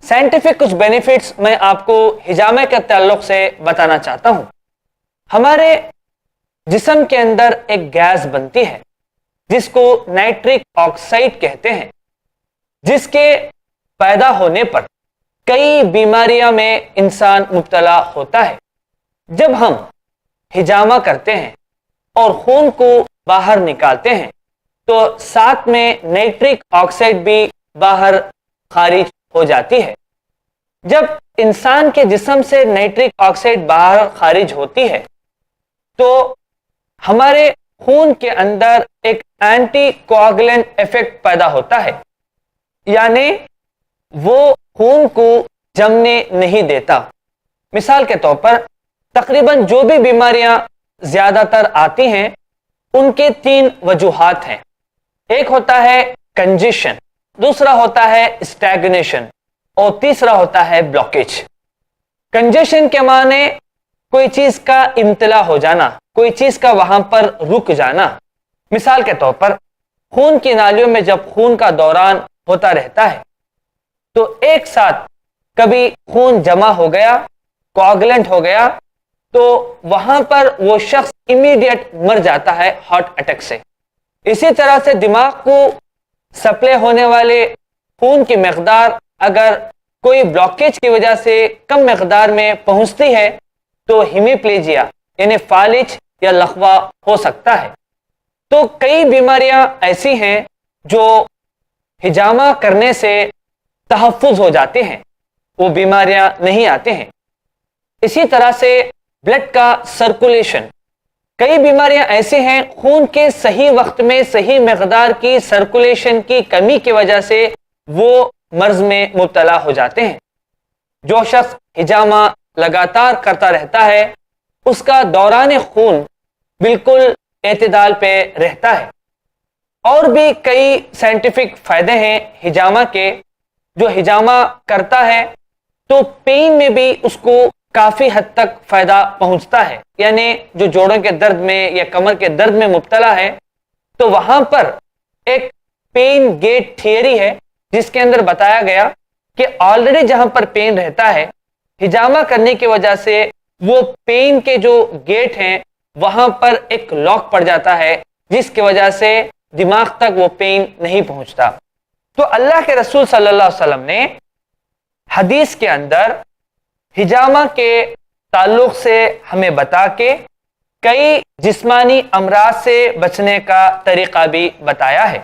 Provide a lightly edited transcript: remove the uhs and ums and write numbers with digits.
Scientific کچھ benefits میں آپ کو ہجامہ کے تعلق سے بتانا چاہتا ہوں۔ ہمارے جسم کے اندر ایک گیس بنتی ہے جس کو نائٹرک آکسائڈ کہتے ہیں، جس کے پیدا ہونے پر کئی بیماریاں میں انسان مبتلا ہوتا ہے۔ جب ہم ہجامہ کرتے ہیں اور خون کو باہر نکالتے ہیں تو ساتھ میں نائٹرک آکسائڈ بھی باہر خارج ہو جاتی ہے۔ جب انسان کے جسم سے نائٹرک آکسائڈ باہر خارج ہوتی ہے تو ہمارے خون کے اندر ایک اینٹی کوآگولنٹ ایفیکٹ پیدا ہوتا ہے، یعنی وہ خون کو جمنے نہیں دیتا۔ مثال کے طور پر تقریباً جو بھی بیماریاں زیادہ تر آتی ہیں ان کے 3 وجوہات ہیں۔ ایک ہوتا ہے کنجیشن، دوسرا ہوتا ہے اسٹیگنیشن اور تیسرا ہوتا ہے بلاکیج۔ کنجیشن کے معنی کوئی چیز کا امتلا ہو جانا، کوئی چیز کا وہاں پر رک جانا۔ مثال کے طور پر خون کی نالیوں میں جب خون کا دوران ہوتا رہتا ہے تو ایک ساتھ کبھی خون جمع ہو گیا، کوآگولنٹ ہو گیا، تو وہاں پر وہ شخص امیڈیٹ مر جاتا ہے ہارٹ اٹیک سے۔ اسی طرح سے دماغ کو سپلائی ہونے والے خون کی مقدار اگر کوئی بلاکیج کی وجہ سے کم مقدار میں پہنچتی ہے تو ہیمیپلیجیا یعنی فالج یا لخوا ہو سکتا ہے۔ تو کئی بیماریاں ایسی ہیں جو ہجامہ کرنے سے تحفظ ہو جاتے ہیں، وہ بیماریاں نہیں آتے ہیں۔ اسی طرح سے بلڈ کا سرکولیشن، کئی بیماریاں ایسے ہیں خون کے صحیح وقت میں صحیح مقدار کی سرکولیشن کی کمی کی وجہ سے وہ مرض میں مبتلا ہو جاتے ہیں۔ جو شخص ہجامہ لگاتار کرتا رہتا ہے اس کا دوران خون بالکل اعتدال پہ رہتا ہے۔ اور بھی کئی سائنٹیفک فائدے ہیں ہجامہ کے۔ جو ہجامہ کرتا ہے تو پین میں بھی اس کو کافی حد تک فائدہ پہنچتا ہے، یعنی جو جوڑوں کے درد میں یا کمر کے درد میں مبتلا ہے تو وہاں پر ایک پین گیٹ تھیوری ہے جس کے اندر بتایا گیا کہ آلریڈی جہاں پر پین رہتا ہے ہجامہ کرنے کی وجہ سے وہ پین کے جو گیٹ ہیں وہاں پر ایک لاک پڑ جاتا ہے جس کی وجہ سے دماغ تک وہ پین نہیں پہنچتا۔ تو اللہ کے رسول صلی اللہ علیہ وسلم نے حدیث کے اندر ہجامہ کے تعلق سے ہمیں بتا کے کئی جسمانی امراض سے بچنے کا طریقہ بھی بتایا ہے۔